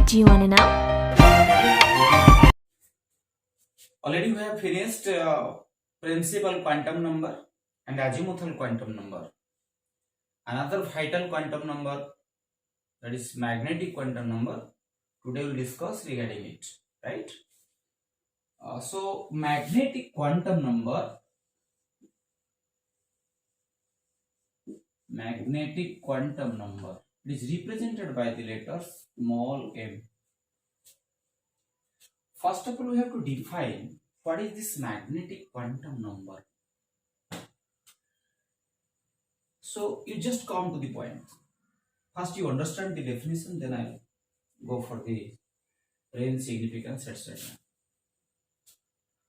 Do you want to know? Already we have finished principal quantum number and azimuthal quantum number. Another vital quantum number, that is magnetic quantum number. Today we will discuss regarding it, right? So magnetic quantum number it is represented by the letters small m. First of all, we have to define what is this magnetic quantum number. So you just come to the point. First you understand the definition, then I go for the range, significance, etc.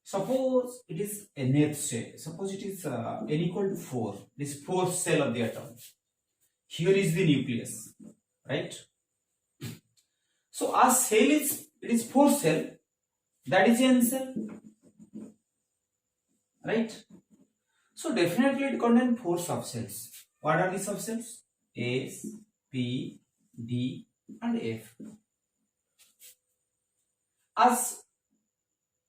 Suppose it is a nth shell. Suppose it is n equal to 4. This fourth cell of the atom. Here is the nucleus, right? So our cell it is 4 cell. That is n cell, right? So definitely it contains 4 subcells. What are the subcells? S, P, D, and F. As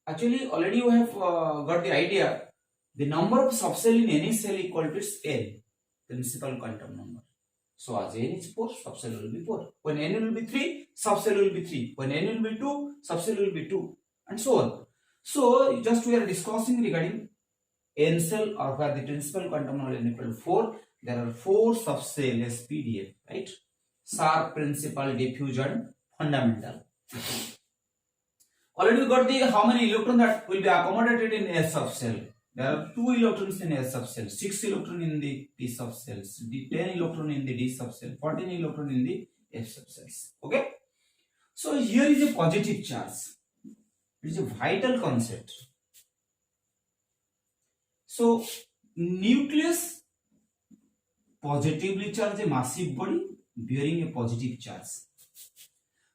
actually already you have got the idea, the number of subcell in any cell equal to its n, principal quantum number. So as n is 4, subcell will be 4. When n will be 3, subcell will be 3. When n will be 2, subcell will be 2, and so on. So just we are discussing regarding n cell, or where the principal quantum number n equal to 4. There are 4 subcell SPDF, right? Sharp, principal, diffusion, fundamental. Already we got the how many electrons that will be accommodated in S subcell. There are 2 electrons in S subcell, 6 electrons in the P subcells, 10 electrons in the D subcell, 14 electrons in the F subcells. Okay. So here is a positive charge. It is a vital concept. So nucleus positively charged, a massive body bearing a positive charge.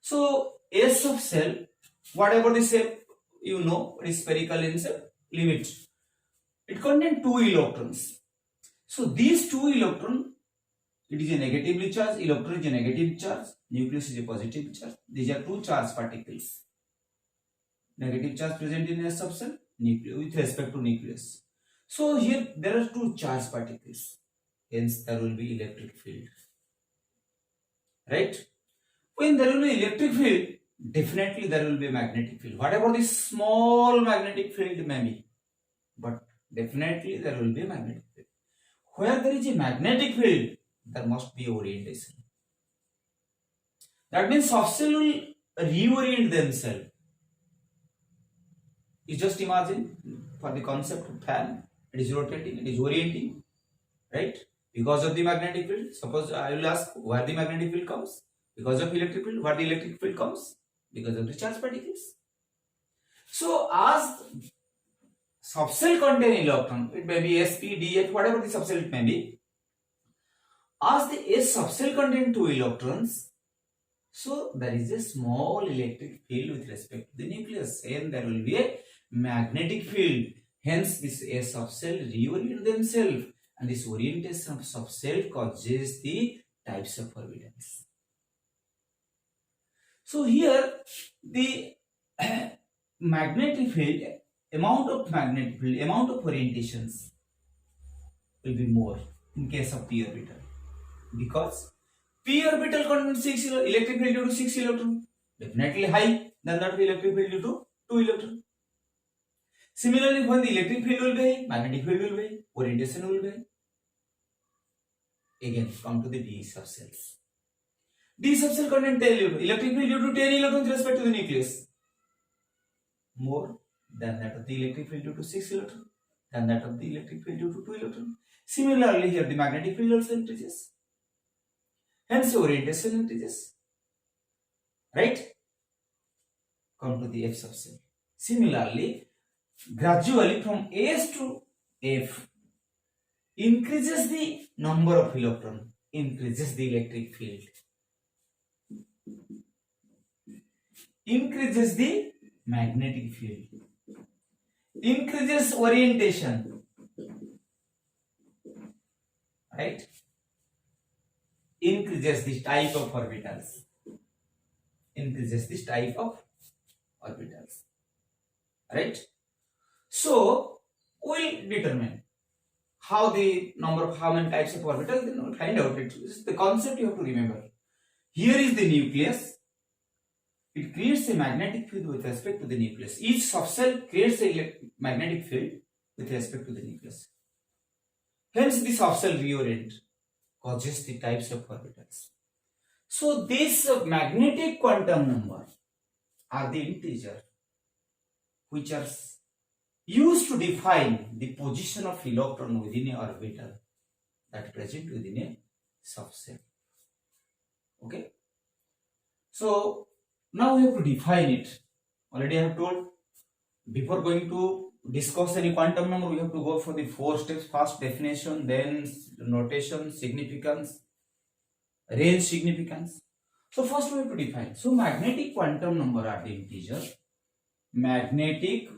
So S subcell, whatever the shape, you know, it is spherical in shape, limit. It contains 2 electrons. So these 2 electrons, it is a negatively charged, electron is a negative charge, nucleus is a positive charge. These are 2 charged particles. Negative charge present in S subcell with respect to nucleus. So here there are 2 charged particles. Hence there will be electric field. Right? When there will be electric field, definitely there will be a magnetic field. Whatever the small magnetic field may be, but definitely there will be a magnetic field. Where there is a magnetic field, there must be orientation. That means subcell will reorient themselves. You just imagine, for the concept of fan, it is rotating, it is orienting, right? Because of the magnetic field. Suppose I will ask where the magnetic field comes. Because of electric field. Where the electric field comes? Because of the charged particles. So as subcell contain electron, it may be S, P, D, F, whatever the subcell it may be. As the S subcell contain 2 electrons, so there is a small electric field with respect to the nucleus, and there will be a magnetic field. Hence this S subcell reorient themselves, and this orientation of subcell causes the types of orbitals. So here the magnetic field, amount of magnetic field, amount of orientations will be more in case of p orbital, because p orbital contains 6 electric field due to 6 electron, definitely high than that of electric field due to 2 electron. Similarly, when the electric field will be high, magnetic field will be high, orientation will be high. Again, come to the D subcells. D subcell contains 10 electrons. Electric field due to 10 electrons with respect to the nucleus, more than that of the electric field due to 6 electrons, than that of the electric field due to 2 electrons. Similarly, here the magnetic field also increases. Hence, orientation increases. Right? Come to the F subcell. Similarly, gradually from S to F, increases the number of electrons, increases the electric field, increases the magnetic field, increases orientation, right? Increases the type of orbitals. increases this type of orbitals, right? So we'll determine how the number of how many types of orbitals, then we'll find out it. This is the concept you have to remember. Here is the nucleus. It creates a magnetic field with respect to the nucleus. Each subcell creates a magnetic field with respect to the nucleus. Hence, the subcell reorient causes the types of orbitals. So, this magnetic quantum number are the integer which are used to define the position of electron within a orbital that present within a subcell. Okay. So, now we have to define it. Already I have told, before going to discuss any quantum number, we have to go for the 4 steps. First definition, then notation, significance, range significance. So first we have to define. So magnetic quantum number are the integer. Magnetic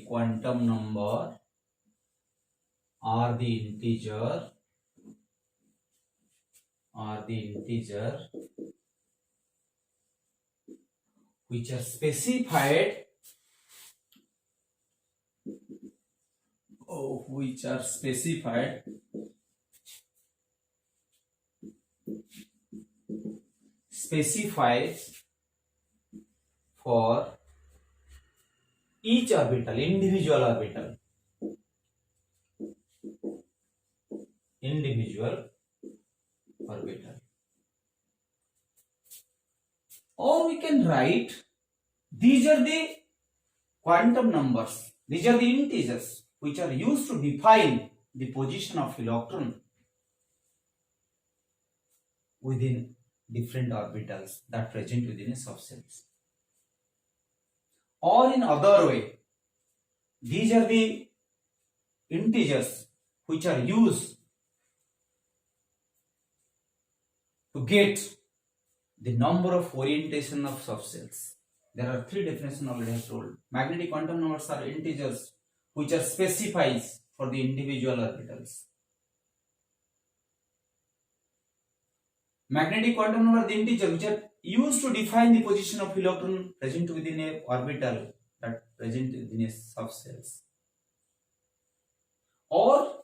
quantum number are the integer which are specified for each orbital, individual orbital. Or we can write, these are the quantum numbers, these are the integers which are used to define the position of electron within different orbitals that present within a subcells. Or in other way, these are the integers which are used to get the number of orientation of subcells. There are 3 definitions already I have told. Magnetic quantum numbers are integers which are specified for the individual orbitals. Magnetic quantum number are the integers which are used to define the position of electron present within a orbital that present within a subcells. Or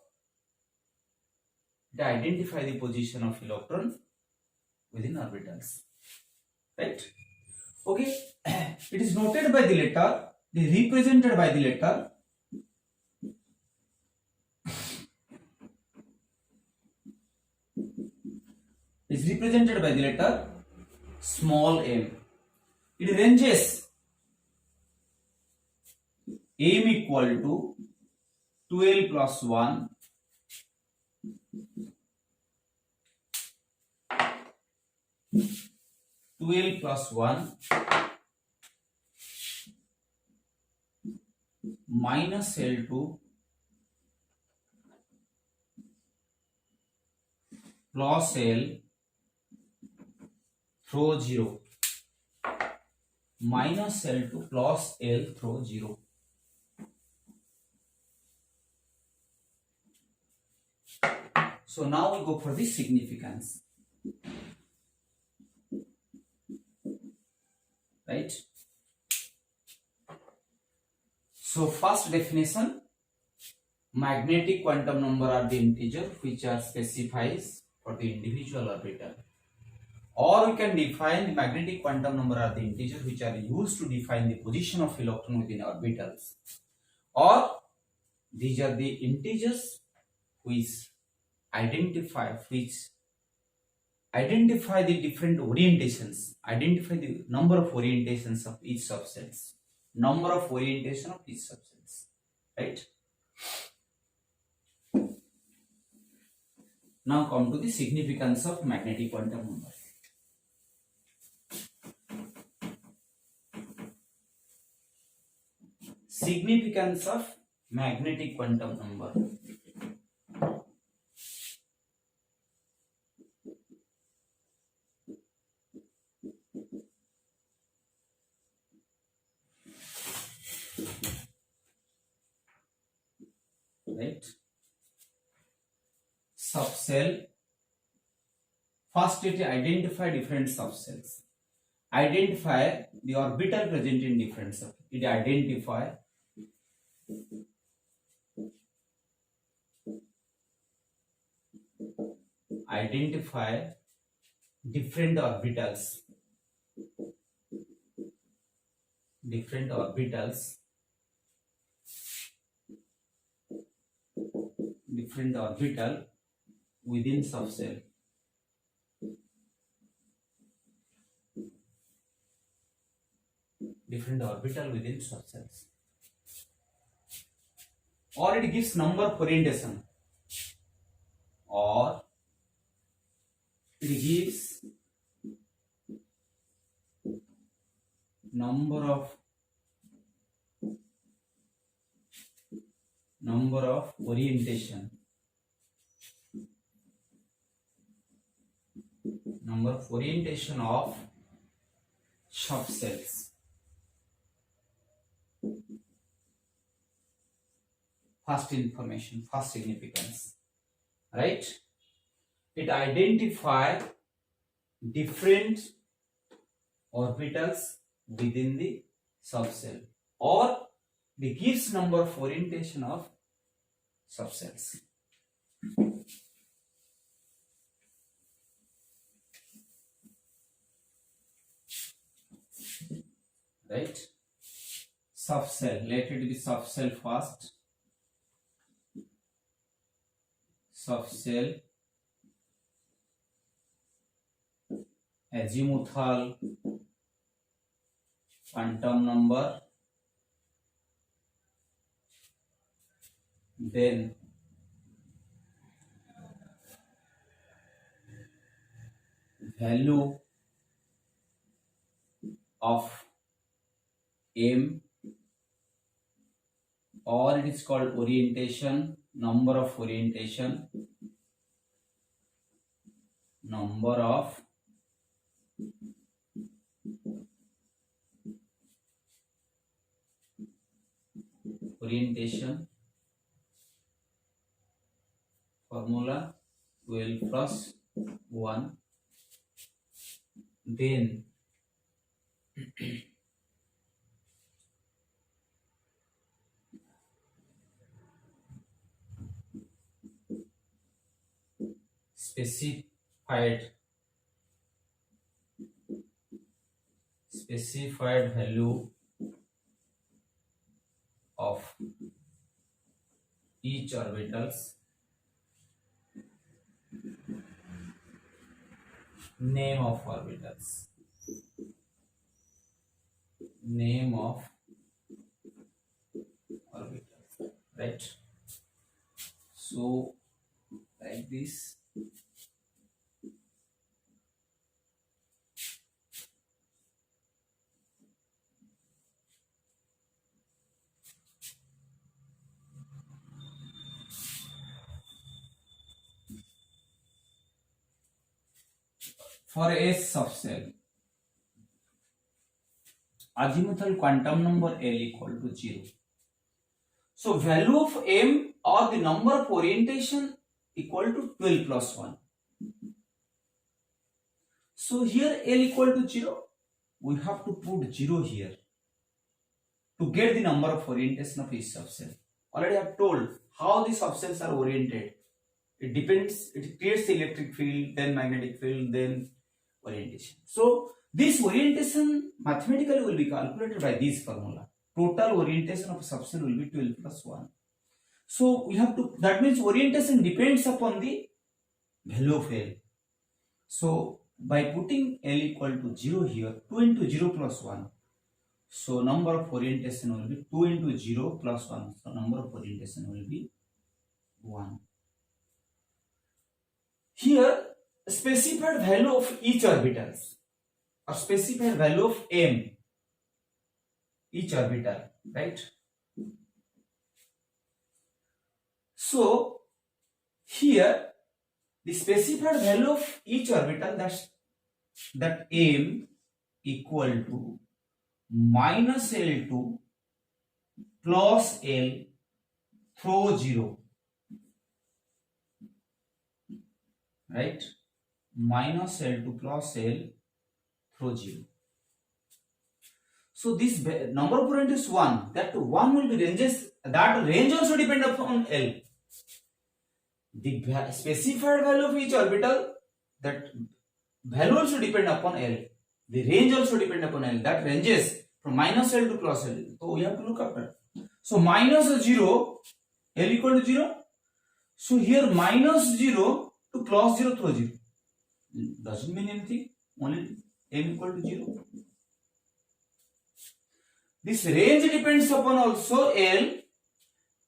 to identify the position of electron within orbitals, right? Okay, it is noted by the letter, represented by the letter small m. It ranges m equal to 12 plus 1 minus L2 plus L throw 0 minus L2 plus L throw 0. So now we go for the significance, right? So first definition, magnetic quantum number are the integer which are specified for the individual orbital. Or we can define the magnetic quantum number are the integer which are used to define the position of electron within orbitals. Or these are the integers which identify the different orientations, identify the number of orientations of each subcells, right? Now come to the significance of magnetic quantum number. Significance of magnetic quantum number. Right? Subcell First, it identify different subcells. Identify the orbital present in different subcells. It identify different orbitals. Different orbital within subcell. Different orbital within subcells. Or it gives number of orientation. Or it gives number of orientation. Number of orientation of subcells. First information, first significance, right? It identifies different orbitals within the subcell, or it gives number of orientation of subcells. Right? Subcell, let it be subcell first. Subcell, azimuthal quantum number, then value of m, or it is called orientation, number of orientation, number of orientation, formula 12 plus 1, then specified value of each orbitals, name of orbitals, right? So like this. For a subcell, azimuthal quantum number L equal to 0. So value of m, or the number of orientation, equal to 12 plus 1. So here L equal to 0, we have to put 0 here to get the number of orientation of each subcell. Already I have told how the subcells are oriented. It depends, it creates the electric field, then magnetic field, then orientation. So this orientation mathematically will be calculated by this formula. Total orientation of a subcell will be 12 plus 1. So we have to, that means orientation depends upon the value of L. So by putting L equal to 0 here, 2 into 0 plus 1. So number of orientation will be 2 into 0 plus 1. So number of orientation will be 1. Here specified value of each orbitals, or specified value of m, each orbital, right? So here the specified value of each orbital, that m equal to minus L2 plus L through 0, right? minus L to plus L through 0. So this number of point is 1. That 1 will be ranges. That range also depend upon L. The specified value of each orbital, that value also depend upon L. The range also depend upon L. That ranges from minus L to plus L. So we have to look after. So minus 0, L equal to 0. So here minus 0 to plus 0 through 0. Doesn't mean anything. Only M equal to 0. This range depends upon also L.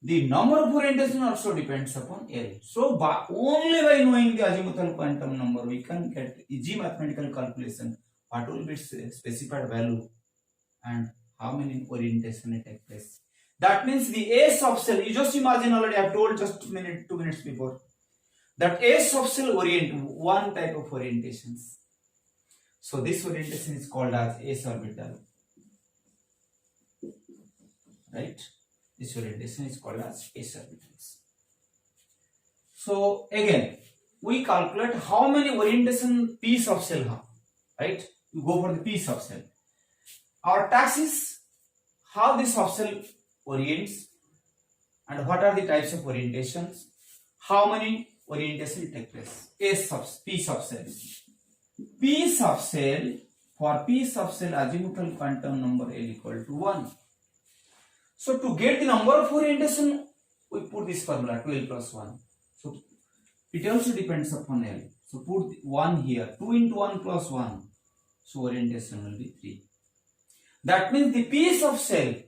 The number of orientation also depends upon L. So only by knowing the azimuthal quantum number, we can get easy mathematical calculation. What will be its specified value and how many orientation it takes place. That means the A subcell. You just imagine, already I have told just 2 minutes before, that A subcell orient one type of orientations. So this orientation is called as S orbital. Right? This orientation is called as S orbitals. So again, we calculate how many orientation P subcell have. Right? You go for the P subcell. Our task is how this subcell orients and what are the types of orientations. How many orientation take place. P subcell. P subcell, for P subcell azimuthal quantum number L equal to 1. So to get the number of orientation, we put this formula 2L plus 1. So it also depends upon L. So put 1 here. 2 into 1 plus 1. So orientation will be 3. That means the P subcell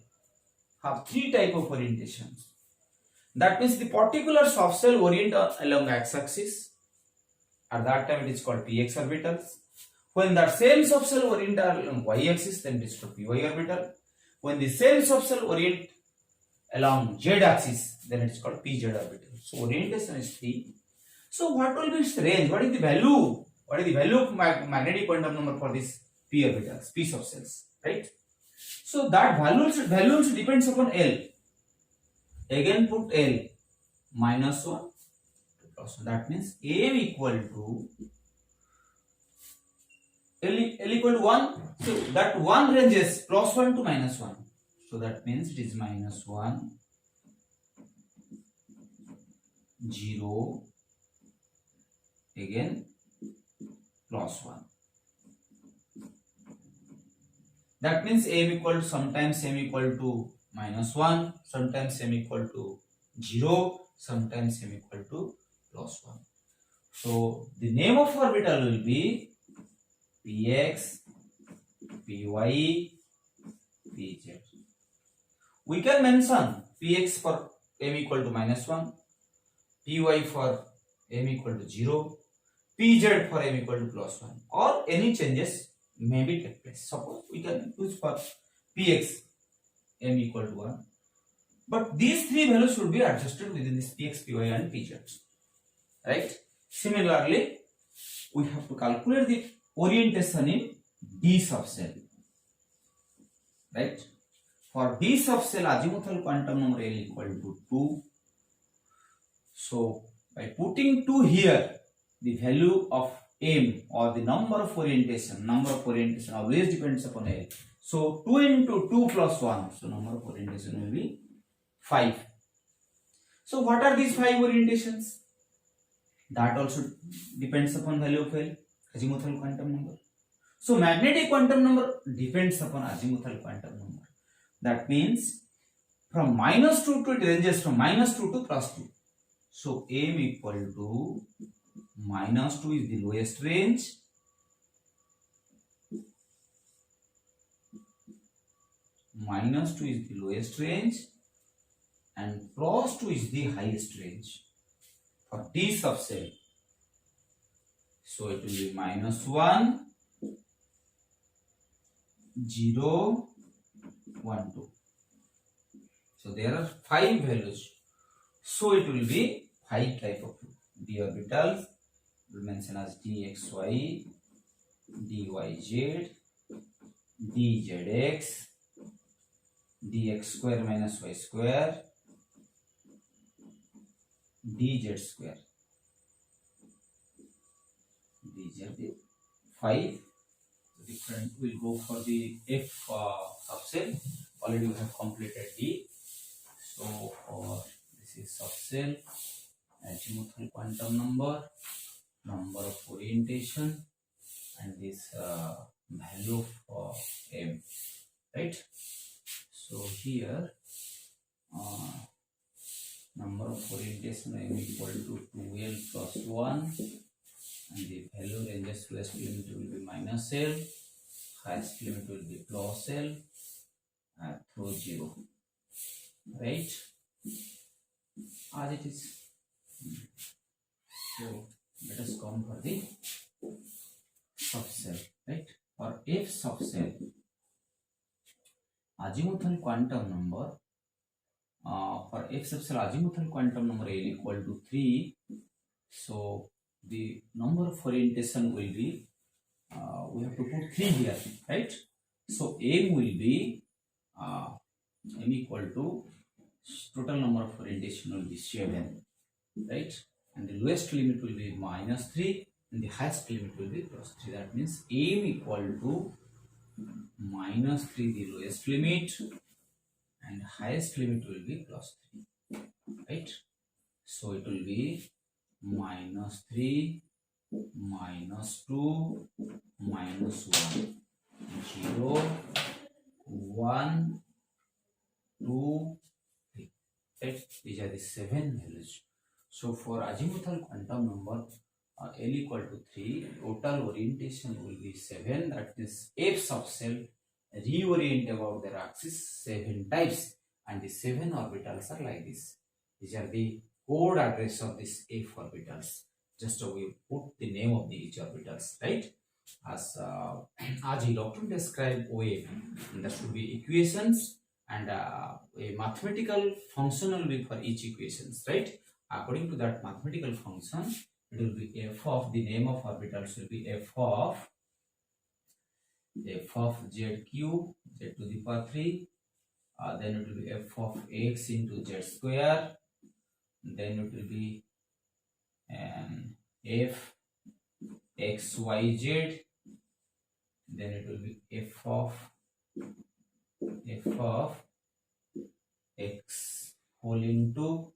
have 3 type of orientations. That means the particular subcell orient along x-axis. At that time it is called px orbitals. When that same subcell orient along y-axis, then it is called py orbital. When the same subcell orient along z-axis, then it is called pz orbital. So orientation is 3. So what will be its range? What is the value? What is the value of magnetic quantum number for this p orbitals, p subcells, right? So that value also depends upon L. Again put L minus 1 plus 1. That means M equal to L equal to 1. So that 1 ranges plus 1 to minus 1. So that means it is minus 1, 0, again plus 1. That means M equal to, sometimes M equal to minus 1, sometimes M equal to 0, sometimes M equal to plus 1. So the name of orbital will be Px, Py, Pz. We can mention Px for M equal to minus 1, Py for M equal to 0, Pz for M equal to plus 1, or any changes may be take place. Suppose we can use for Px M equal to 1, but these 3 values should be adjusted within this Px, Py and Pz. Right? Similarly, we have to calculate the orientation in D subcell. Right? For D subcell, azimuthal quantum number L equal to 2. So by putting 2 here, the value of M or the number of orientation always depends upon L. So 2 into 2 plus 1, so number of orientation will be 5. So what are these 5 orientations? That also depends upon value of L, azimuthal quantum number. So magnetic quantum number depends upon azimuthal quantum number. That means from minus 2 to, it ranges from minus 2 to plus 2. So M equal to minus 2 is the lowest range, minus 2 is the lowest range, and plus 2 is the highest range for D subcell. So it will be minus 1, 0, 1, 2. So there are 5 values. So it will be 5 type of D orbitals. We will mention as dxy, dyz, dzx, dx square minus y square, dz square, dz. These are the 5. Different. We'll go for the F subcell. Already we have completed D. So for this is subcell, azimuthal quantum number, number of orientation, and this value of M. Right. So here number of orientation M equal to 2L plus 1, and the value ranges lowest limit will be minus L, highest limit will be plus L through 0. Right, as it is. So let us come for the subcell. Right, for F subcell, azimuthal quantum number for F subcell azimuthal quantum number L equal to 3. So the number of orientation will be we have to put 3 here, right? So M will be M equal to total number of orientation will be 7, right? And the lowest limit will be minus 3, and the highest limit will be plus 3. That means M equal to minus 3 the lowest limit, and highest limit will be plus 3, right? So it will be minus 3, minus 2, minus 1, 0, 1, 2, 3. Right? These are the 7 values. So for azimuthal quantum number L equal to 3, total orientation will be 7. That is F subcell reorient about their axis 7 times, and the 7 orbitals are like this. These are the code address of this F orbitals. Just we put the name of the each orbitals, right? As electron described wave, there should be equations and a mathematical function will be for each equations, right? According to that mathematical function, it will be f of the name of orbitals will be f of z cube z to the power 3. Then it will be f of x into z square. Then it will be f x y z. Then it will be f of x whole into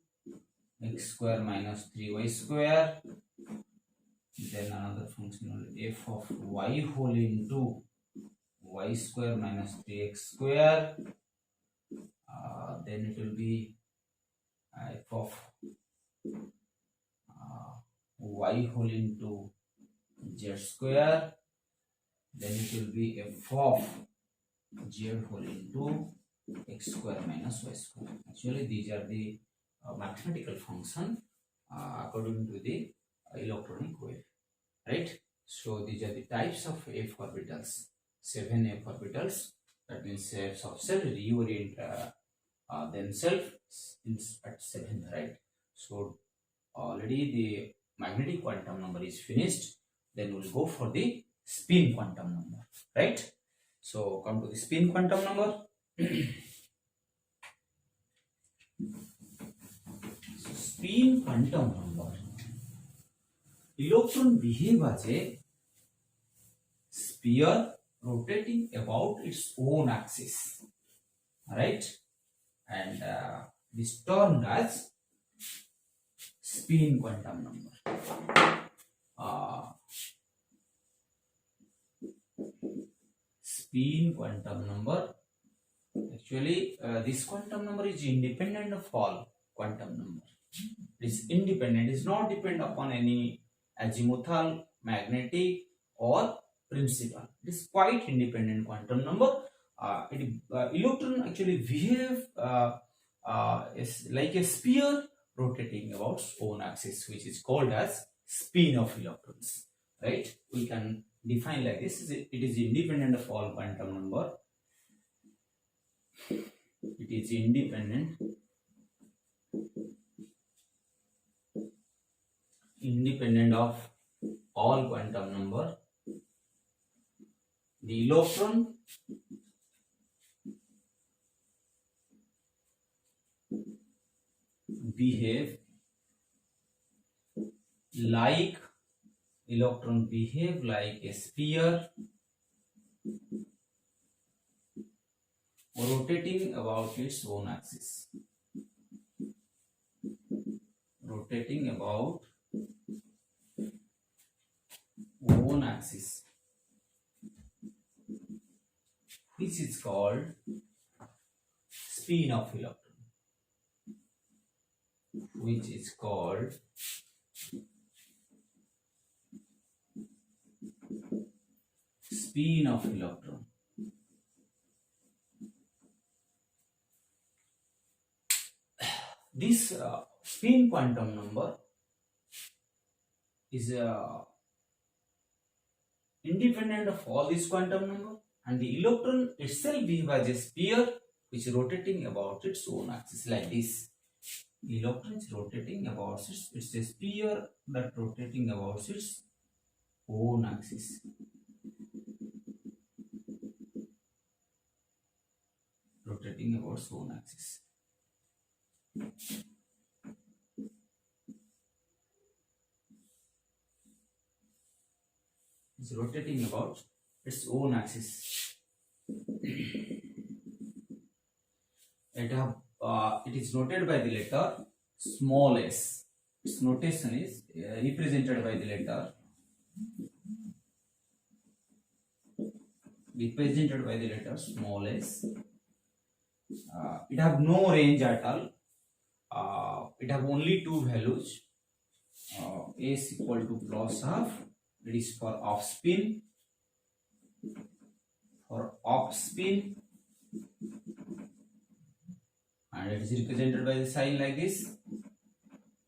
x square minus 3y square. Then another function will be f of y whole into y square minus 3x square. Then it will be f of y whole into z square. Then it will be f of z whole into x square minus y square. Actually, these are the mathematical function according to the electronic wave, right? So these are the types of F orbitals. 7 F orbitals. That means F subcell reorient themselves at 7, right? So already the magnetic quantum number is finished. Then we'll go for the spin quantum number, right? So come to the spin quantum number. So spin quantum number. Electron behave as a sphere rotating about its own axis, right? And this termed as spin quantum number. Spin quantum number. Actually, this quantum number is independent of all quantum number. It is independent. It is not dependent upon any azimuthal, magnetic, or principal. It is quite independent quantum number. Electron actually behave is like a sphere rotating about its own axis, which is called as spin of electrons. Right? We can define like this: it is independent of all quantum number. It is independent of all quantum number. The electron behave like electron behave like a sphere rotating about its own axis. Rotating about own axis, which is called spin of electron. Which is called spin of electron. This spin quantum number is independent of all these quantum number, and the electron itself behaves as a sphere which is rotating about its own axis like this. The electron is rotating about it's a sphere that rotating about its own axis. Rotating about its own axis. It's rotating about its own axis. It is noted by the letter small s. Its notation is represented by the letter small s. It have no range at all. It have only two values. S equal to plus half. It is for off spin. And it is represented by the sign like this.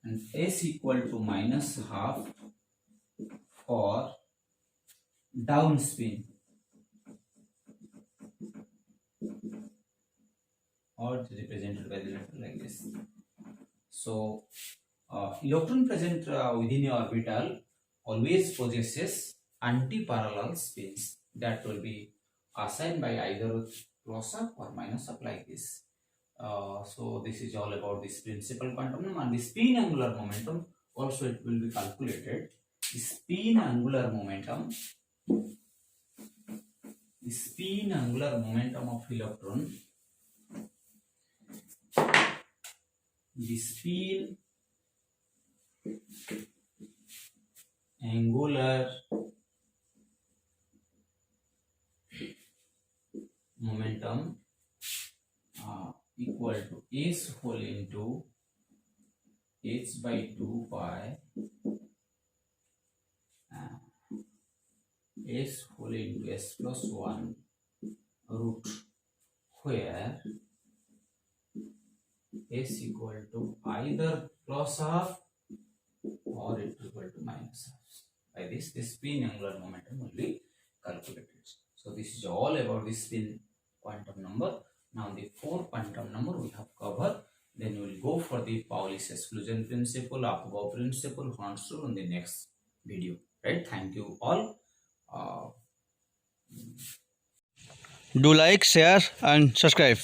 And S equal to minus half for down spin, or it is represented by the letter like this. So electron present within a orbital always possesses anti-parallel spins that will be assigned by either plus up or minus up like this. So this is all about this principal quantum number, and the spin angular momentum also it will be calculated. The spin angular momentum of electron, the spin angular momentum equal to S whole into h by 2 pi s whole into s plus 1 root, where s equal to either plus half or it equal to minus half. By this, the spin angular momentum will be calculated. So this is all about the spin quantum number. Now the four quantum number we have covered. Then we will go for the Pauli's exclusion principle, Apovo principle, Horn's rule in the next video. Right? Thank you all. Do like, share and subscribe.